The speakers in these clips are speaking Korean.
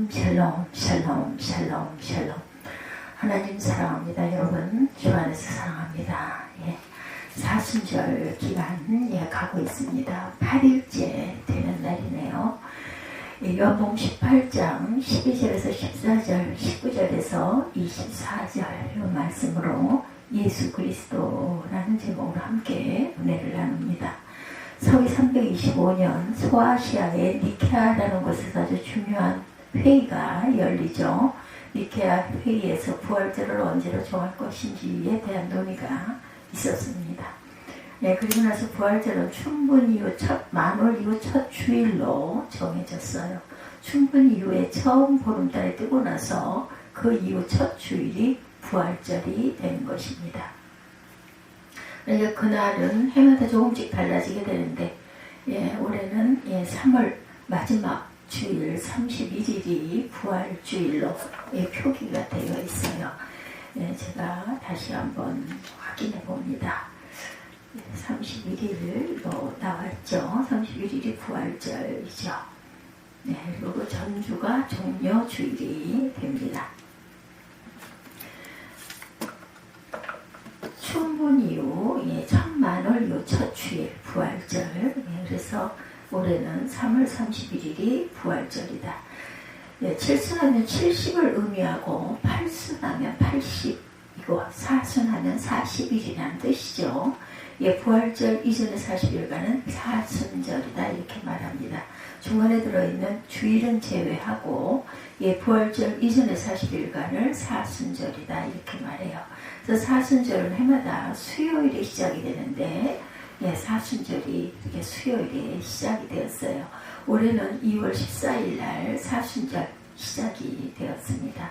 샬롬 샬롬 샬롬 샬롬. 하나님 사랑합니다. 여러분 주 안에서 사랑합니다. 사순절 기간 가고 있습니다. 8일째 되는 날이네요. 요한복음 18장 12절에서 14절 19절에서 24절 말씀으로 예수 그리스도라는 제목으로 함께 은혜를 나눕니다. 서기 325년 소아시아의 니케아라는 곳에서 아주 중요한 회의가 열리죠. 니케아 회의에서 부활절을 언제로 정할 것인지에 대한 논의가 있었습니다. 그리고 나서 부활절은 춘분 이후 만월 이후 첫 주일로 정해졌어요. 춘분 이후에 처음 보름달이 뜨고 나서 그 이후 첫 주일이 부활절이 되는 것입니다. 그러니까 그날은 해마다 조금씩 달라지게 되는데 올해는 3월 마지막 주일 31일이 부활주일로 표기가 되어 있어요. 제가 다시 한번 확인해 봅니다. 31일로 나왔죠. 31일이 부활절이죠. 그리고 전주가 종료주일이 됩니다. 춘분 이후 천만월 이후 첫 주일 부활절. 그래서 올해는 3월 31일이 부활절이다. 칠순하면 70을 의미하고 팔순하면 80이고 사순하면 40일이라는 뜻이죠. 부활절 이전의 40일간은 사순절이다 이렇게 말합니다. 중간에 들어있는 주일은 제외하고 부활절 이전의 40일간을 사순절이다 이렇게 말해요. 그래서 사순절은 해마다 수요일에 시작이 되는데 사순절이 이렇게 수요일에 시작이 되었어요. 올해는 2월 14일 날 사순절 시작이 되었습니다.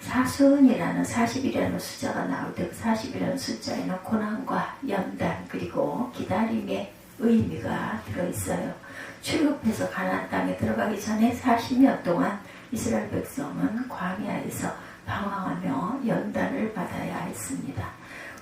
사순이라는 40이라는 숫자가 나올 때 그 40이라는 숫자에는 고난과 연단 그리고 기다림의 의미가 들어있어요. 출국해서 가나안 땅에 들어가기 전에 40년 동안 이스라엘 백성은 광야에서 방황하며 연단을 받아야 했습니다.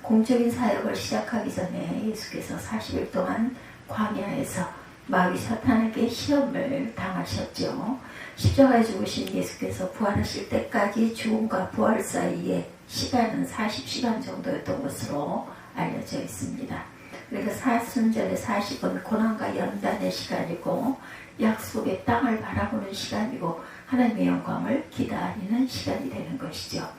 공적인 사역을 시작하기 전에 예수께서 40일 동안 광야에서 마귀 사탄에게 시험을 당하셨죠. 십자가에 죽으신 예수께서 부활하실 때까지 죽음과 부활 사이에 시간은 40시간 정도였던 것으로 알려져 있습니다. 그러니까 사순절의 40은 고난과 연단의 시간이고 약속의 땅을 바라보는 시간이고 하나님의 영광을 기다리는 시간이 되는 것이죠.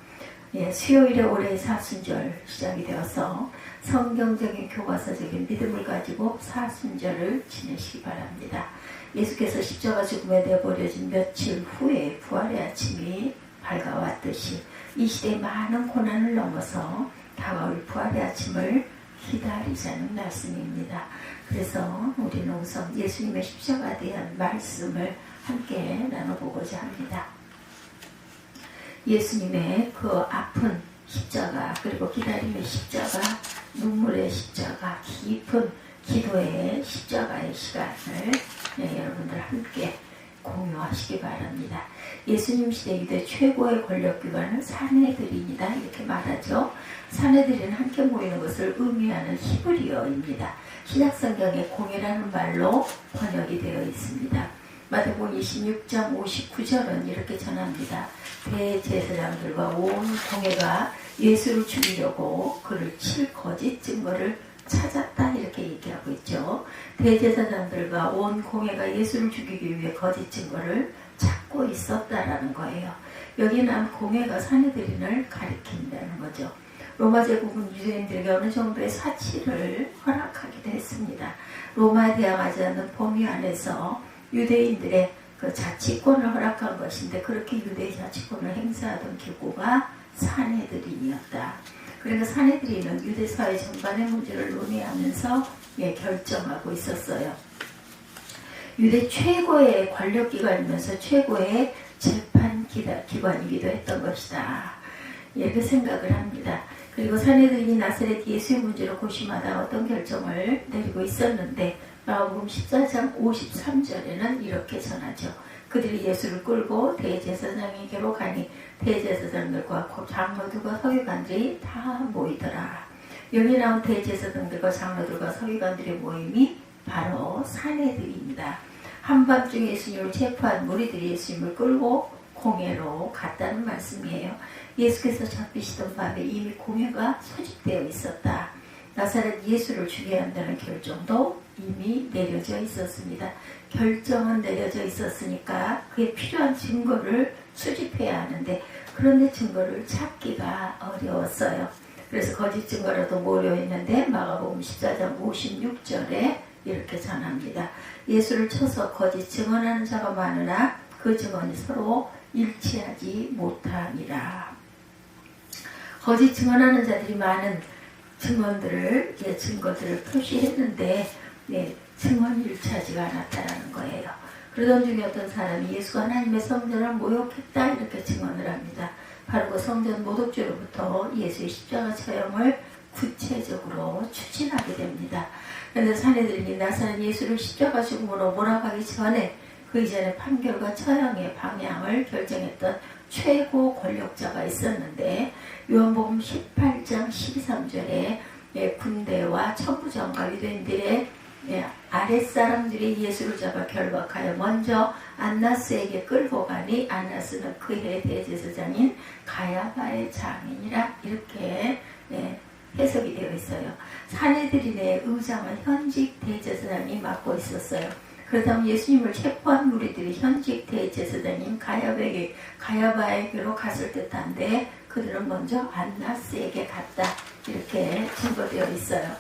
수요일에 올해 사순절 시작이 되어서 성경적인 교과서적인 믿음을 가지고 사순절을 지내시기 바랍니다. 예수께서 십자가 죽음에 내버려진 며칠 후에 부활의 아침이 밝아왔듯이 이 시대의 많은 고난을 넘어서 다가올 부활의 아침을 기다리자는 말씀입니다. 그래서 우리는 우선 예수님의 십자가에 대한 말씀을 함께 나눠보고자 합니다. 예수님의 그 아픈 십자가 그리고 기다림의 십자가 눈물의 십자가 깊은 기도의 십자가의 시간을 여러분들 함께 공유하시기 바랍니다. 예수님 시대 유대 최고의 권력기관은 사내들인이다 이렇게 말하죠. 사내들은 함께 모이는 것을 의미하는 히브리어입니다. 신약성경에 공회라는 말로 번역이 되어 있습니다. 마태복음 26장 59절은 이렇게 전합니다. 대제사장들과 온 공회가 예수를 죽이려고 그를 칠 거짓 증거를 찾았다 이렇게 얘기하고 있죠. 대제사장들과 온 공회가 예수를 죽이기 위해 거짓 증거를 찾고 있었다라는 거예요. 여기는 공회가 사내들인을 가리킨다는 거죠. 로마 제국은 유대인들에게 어느 정도의 사치를 허락하기도 했습니다. 로마에 대항하지 않는 범위 안에서 유대인들의 그 자치권을 허락한 것인데 그렇게 유대의 자치권을 행사하던 기구가 사내들인이었다. 그러니까 사내들인은 유대 사회 전반의 문제를 논의하면서 결정하고 있었어요. 유대 최고의 권력기관이면서 최고의 재판기관이기도 했던 것이다. 이렇게 생각을 합니다. 그리고 사내들인이 나사렛 예수의 문제로 고심하다 어떤 결정을 내리고 있었는데 마가복음 14장 53절에는 이렇게 전하죠. 그들이 예수를 끌고 대제사장에게로 가니 대제사장들과 장로들과 서기관들이 다 모이더라. 여기 나온 대제사장들과 장로들과 서기관들의 모임이 바로 사내들입니다. 한밤중에 예수님을 체포한 무리들이 예수님을 끌고 공회로 갔다는 말씀이에요. 예수께서 잡히시던 밤에 이미 공회가 소집되어 있었다. 나사렛 예수를 죽여야 한다는 결정도 이미 내려져 있었습니다. 결정은 내려져 있었으니까 그에 필요한 증거를 수집해야 하는데, 그런데 증거를 찾기가 어려웠어요. 그래서 거짓 증거라도 모여있는데 마가복음 14장 56절에 이렇게 전합니다. 예수를 쳐서 거짓 증언하는 자가 많으나 그 증언이 서로 일치하지 못하니라. 거짓 증언하는 자들이 많은 증거들을 표시했는데 증언이 일치하지가 않았다는 거예요. 그러던 중에 어떤 사람이 예수가 하나님의 성전을 모욕했다 이렇게 증언을 합니다. 바로 그 성전 모독죄로부터 예수의 십자가 처형을 구체적으로 추진하게 됩니다. 그런데 사내들이 나사렛 예수를 십자가 죽음으로 몰아가기 전에 그 이전에 판결과 처형의 방향을 결정했던 최고 권력자가 있었는데, 요한복음 18장 12~13절에 군대와 천부장과 유대인들의 아랫사람들이 예수를 잡아 결박하여 먼저 안나스에게 끌고 가니 안나스는 그의 대제사장인 가야바의 장인이라 이렇게 해석이 되어 있어요. 사내들인의 의장은 현직 대제사장이 맡고 있었어요. 그렇다면 예수님을 체포한 무리들이 현직 대제사장인 가야바에게로 갔을 듯한데 그들은 먼저 안나스에게 갔다 이렇게 증거되어 있어요.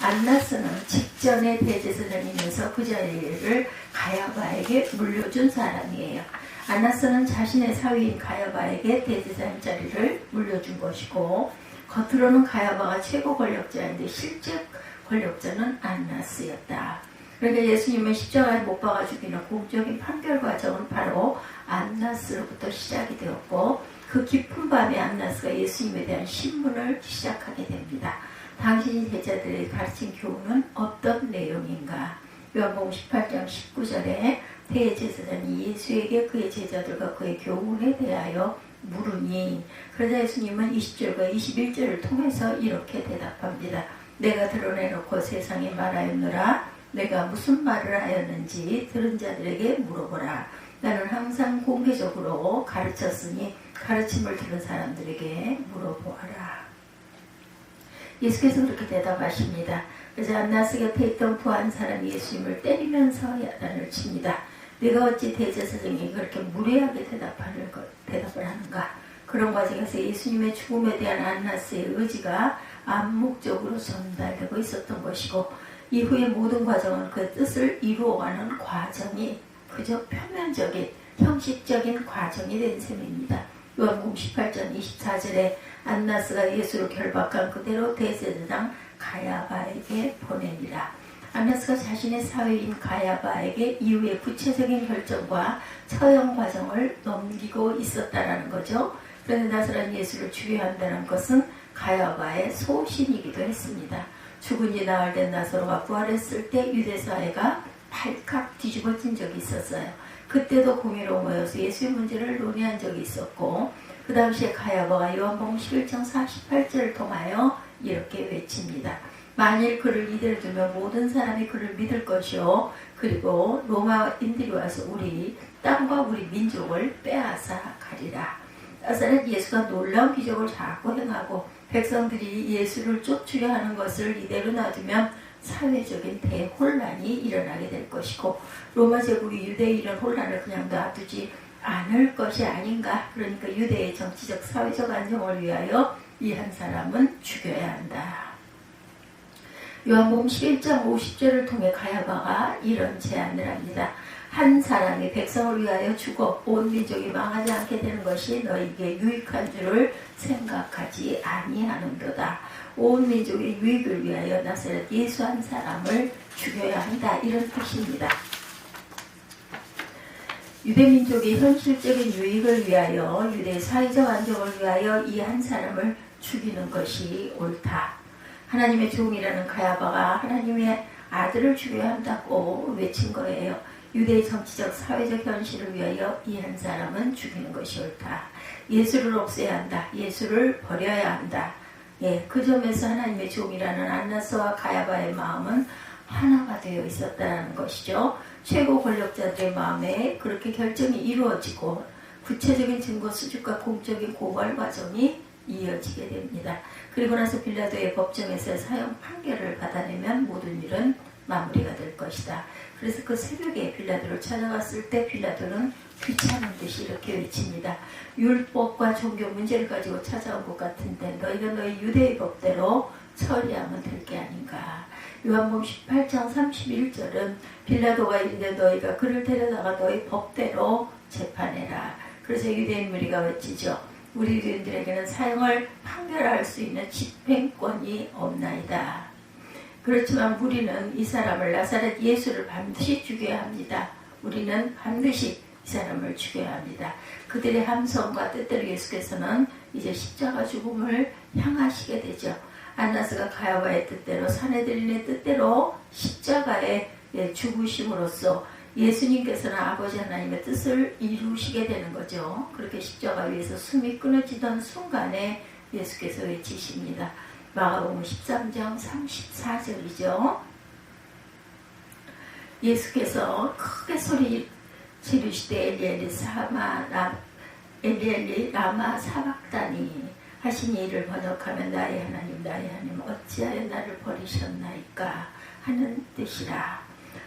안나스는 직전에 대제사장이면서 그 자리를 가야바에게 물려준 사람이에요. 안나스는 자신의 사위인 가야바에게 대제사장 자리를 물려준 것이고, 겉으로는 가야바가 최고 권력자인데 실제 권력자는 안나스였다. 그러니까 예수님은 십자가에 못 박아 죽이는 공적인 판결 과정은 바로 안나스로부터 시작이 되었고, 그 깊은 밤에 안나스가 예수님에 대한 신문을 시작하게 됩니다. 당신이 제자들에게 가르친 교훈은 어떤 내용인가? 요한복음 18장 19절에 대제사장이 예수에게 그의 제자들과 그의 교훈에 대하여 물으니, 그러자 예수님은 20절과 21절을 통해서 이렇게 대답합니다. 내가 드러내놓고 세상에 말하였노라. 내가 무슨 말을 하였는지 들은 자들에게 물어보라. 나는 항상 공개적으로 가르쳤으니 가르침을 들은 사람들에게 물어보아라. 예수께서 그렇게 대답하십니다. 그래서 안나스 곁에 있던 부한 사람이 예수님을 때리면서 야단을 칩니다. 네가 어찌 대제사장이 그렇게 무례하게 대답을 하는가? 그런 과정에서 예수님의 죽음에 대한 안나스의 의지가 암묵적으로 전달되고 있었던 것이고, 이후의 모든 과정은 그 뜻을 이루어가는 과정이 그저 표면적인 형식적인 과정이 된 셈입니다. 요한복음 18장 24절에 안나스가 예수를 결박한 그대로 대제사장 가야바에게 보내니라. 안나스가 자신의 사위인 가야바에게 이후의 구체적인 결정과 처형 과정을 넘기고 있었다라는 거죠. 그런데 나사렛 예수를 죽여야 한다는 것은 가야바의 소신이기도 했습니다. 죽은 지 나흘 된 나사로가 부활했을 때 유대사회가 발칵 뒤집어진 적이 있었어요. 그때도 공회로 모여서 예수의 문제를 논의한 적이 있었고, 그 당시에 가야바가 요한복음 11장 48절을 통하여 이렇게 외칩니다. 만일 그를 이대로 두면 모든 사람이 그를 믿을 것이요, 그리고 로마인들이 와서 우리 땅과 우리 민족을 빼앗아 가리라. 나사렛 예수가 놀라운 기적을 자꾸 행하고 백성들이 예수를 쫓으려 하는 것을 이대로 놔두면 사회적인 대혼란이 일어나게 될 것이고, 로마 제국이 유대의 이런 혼란을 그냥 놔두지 않을 것이 아닌가. 그러니까 유대의 정치적 사회적 안정을 위하여 이 한 사람은 죽여야 한다. 요한복음 11장 50절을 통해 가야바가 이런 제안을 합니다. 한 사람이 백성을 위하여 죽어 온 민족이 망하지 않게 되는 것이 너에게 유익한 줄을 생각하지 아니하는도다. 온 민족의 유익을 위하여 나사렛 예수 한 사람을 죽여야 한다. 이런 뜻입니다. 유대민족의 현실적인 유익을 위하여, 유대의 사회적 안정을 위하여 이 한 사람을 죽이는 것이 옳다. 하나님의 종이라는 가야바가 하나님의 아들을 죽여야 한다고 외친 거예요. 유대의 정치적 사회적 현실을 위하여 이 한 사람은 죽이는 것이 옳다. 예수를 없애야 한다. 예수를 버려야 한다. 그 점에서 하나님의 종이라는 안나스와 가야바의 마음은 하나가 되어 있었다는 것이죠. 최고 권력자들의 마음에 그렇게 결정이 이루어지고 구체적인 증거 수집과 공적인 고발 과정이 이어지게 됩니다. 그리고 나서 빌라도의 법정에서 사형 판결을 받아내면 모든 일은 마무리가 될 것이다. 그래서 그 새벽에 빌라도를 찾아갔을 때 빌라도는 귀찮은 듯이 이렇게 외칩니다. 율법과 종교 문제를 가지고 찾아온 것 같은데 너희가 너희 유대의 법대로 처리하면 될 게 아닌가. 요한복음 18장 31절은 빌라도가 이르되 너희가 그를 데려다가 너희 법대로 재판해라. 그래서 유대인 무리가 외치죠. 우리 유대인들에게는 사형을 판결할 수 있는 집행권이 없나이다. 그렇지만 우리는 이 사람을 나사렛 예수를 반드시 죽여야 합니다. 우리는 반드시 이 사람을 죽여야 합니다. 그들의 함성과 뜻대로 예수께서는 이제 십자가 죽음을 향하시게 되죠. 안나스가 가야바의 뜻대로 사내들인의 뜻대로 십자가에 죽으심으로써 예수님께서는 아버지 하나님의 뜻을 이루시게 되는 거죠. 그렇게 십자가 위에서 숨이 끊어지던 순간에 예수께서 외치십니다. 마가복음 13장 34절이죠. 예수께서 크게 소리 지르시되 엘리엘리 라마 사박다니 하시니 이를 번역하면 나의 하나님 어찌하여 나를 버리셨나이까 하는 뜻이라.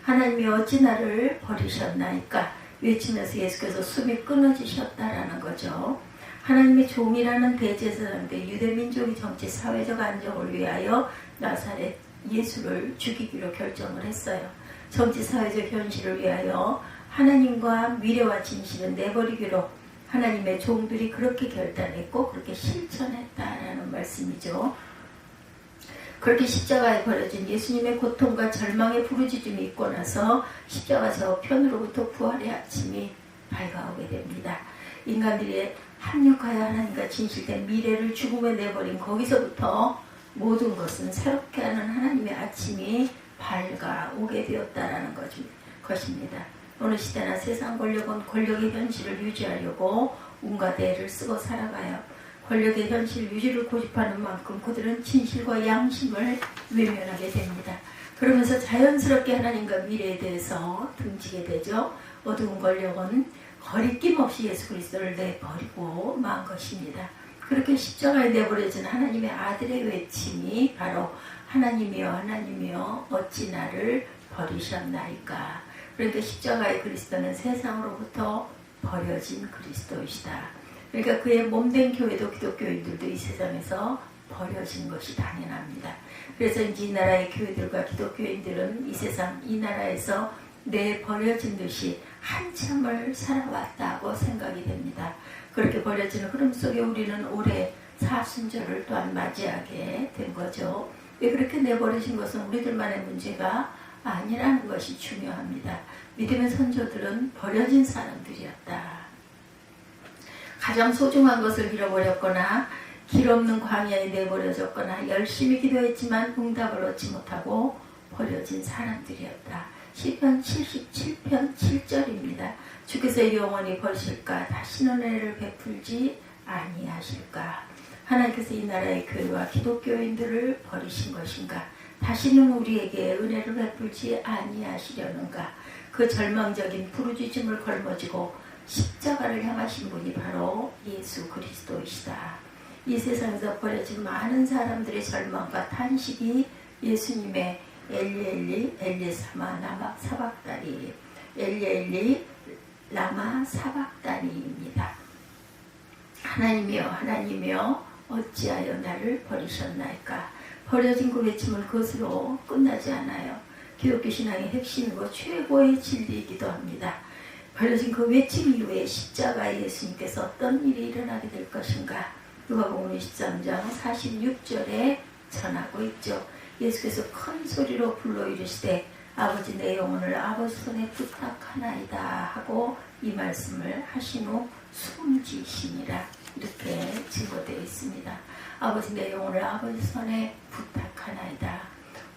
하나님이 어찌 나를 버리셨나이까 외치면서 예수께서 숨이 끊어지셨다라는 거죠. 하나님의 종이라는 대제사장들 유대민족의 정치 사회적 안정을 위하여 나사렛 예수를 죽이기로 결정을 했어요. 정치 사회적 현실을 위하여 하나님과 미래와 진실을 내버리기로 하나님의 종들이 그렇게 결단했고 그렇게 실천했다라는 말씀이죠. 그렇게 십자가에 버려진 예수님의 고통과 절망의 부르짖음이 있고 나서 십자가 저편으로부터 부활의 아침이 밝아오게 됩니다. 인간들이 합력하여 하나님과 진실된 미래를 죽음에 내버린 거기서부터 모든 것은 새롭게 하는 하나님의 아침이 밝아오게 되었다라는 것입니다. 어느 시대나 세상 권력은 권력의 현실을 유지하려고 온갖 애를 쓰고 살아가요. 권력의 현실 유지를 고집하는 만큼 그들은 진실과 양심을 외면하게 됩니다. 그러면서 자연스럽게 하나님과 미래에 대해서 등지게 되죠. 어두운 권력은 거리낌 없이 예수 그리스도를 내버리고 만 것입니다. 그렇게 십자가에 내버려진 하나님의 아들의 외침이 바로 하나님이여 하나님이여 어찌 나를 버리셨나이까. 그러니까 십자가의 그리스도는 세상으로부터 버려진 그리스도이시다. 그러니까 그의 몸된 교회도 기독교인들도 이 세상에서 버려진 것이 당연합니다. 그래서 이제 이 나라의 교회들과 기독교인들은 이 세상 이 나라에서 내버려진 듯이 한참을 살아왔다고 생각이 됩니다. 그렇게 버려지는 흐름 속에 우리는 올해 사순절을 또한 맞이하게 된 거죠. 왜 그렇게 내버려진 것은 우리들만의 문제가 아니라는 것이 중요합니다. 믿음의 선조들은 버려진 사람들이었다. 가장 소중한 것을 잃어버렸거나 길 없는 광야에 내버려졌거나 열심히 기도했지만 응답을 얻지 못하고 버려진 사람들이었다. 시편 77편 7절입니다. 주께서 영원히 버리실까 다시는 은혜를 베풀지 아니하실까. 하나님께서 이 나라의 교회와 기독교인들을 버리신 것인가. 다시는 우리에게 은혜를 베풀지 아니하시려는가. 그 절망적인 부르짖음을 걸머쥐고 십자가를 향하신 분이 바로 예수 그리스도이시다. 이 세상에서 버려진 많은 사람들의 절망과 탄식이 예수님의 엘리엘리 엘리사마 라마 사박다니 엘리엘리 라마 사박다니입니다. 하나님이여 하나님이여 어찌하여 나를 버리셨나이까. 버려진 그 외침은 그것으로 끝나지 않아요. 기독교 신앙의 핵심이고 최고의 진리이기도 합니다. 버려진 그 외침 이후에 십자가에 예수님께서 어떤 일이 일어나게 될 것인가. 누가복음 23장 46절에 전하고 있죠. 예수께서 큰 소리로 불러 이르시되 아버지 내 영혼을 아버지 손에 부탁하나이다 하고 이 말씀을 하신 후 숨지시니라. 이렇게 증거되어 있습니다. 아버지 내 영혼을 아버지 손에 부탁하나이다.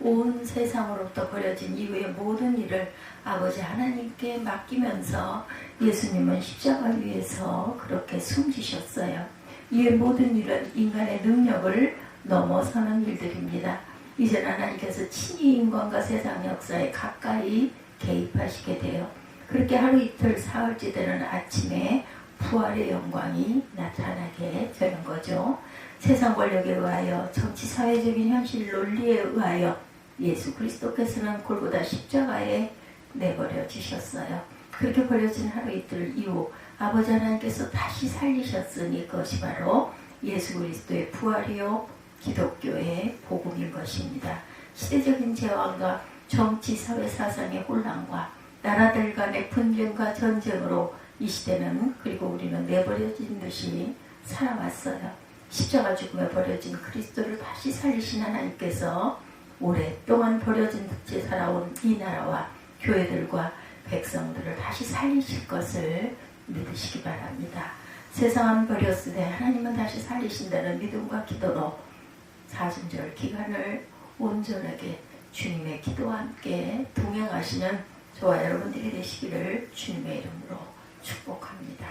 온 세상으로부터 버려진 이후의 모든 일을 아버지 하나님께 맡기면서 예수님은 십자가 위에서 그렇게 숨지셨어요. 이의 모든 일은 인간의 능력을 넘어서는 일들입니다. 이제 하나님께서 친히 인간과 세상 역사에 가까이 개입하시게 돼요. 그렇게 하루 이틀 사흘째 되는 아침에 부활의 영광이 나타나게 되는 거죠. 세상 권력에 의하여 정치 사회적인 현실 논리에 의하여 예수 그리스도께서는 골고다 십자가에 내버려지셨어요. 그렇게 버려진 하루 이틀 이후 아버지 하나님께서 다시 살리셨으니 그것이 바로 예수 그리스도의 부활이요 기독교의 복음인 것입니다. 시대적인 제왕과 정치 사회 사상의 혼란과 나라들 간의 분쟁과 전쟁으로 이 시대는 그리고 우리는 내버려진 듯이 살아왔어요. 십자가 죽음에 버려진 그리스도를 다시 살리신 하나님께서 오랫동안 버려진 듯이 살아온 이 나라와 교회들과 백성들을 다시 살리실 것을 믿으시기 바랍니다. 세상은 버렸으되 하나님은 다시 살리신다는 믿음과 기도로 사순절 기간을 온전하게 주님의 기도와 함께 동행하시는 저와 여러분들이 되시기를 주님의 이름으로 축복합니다.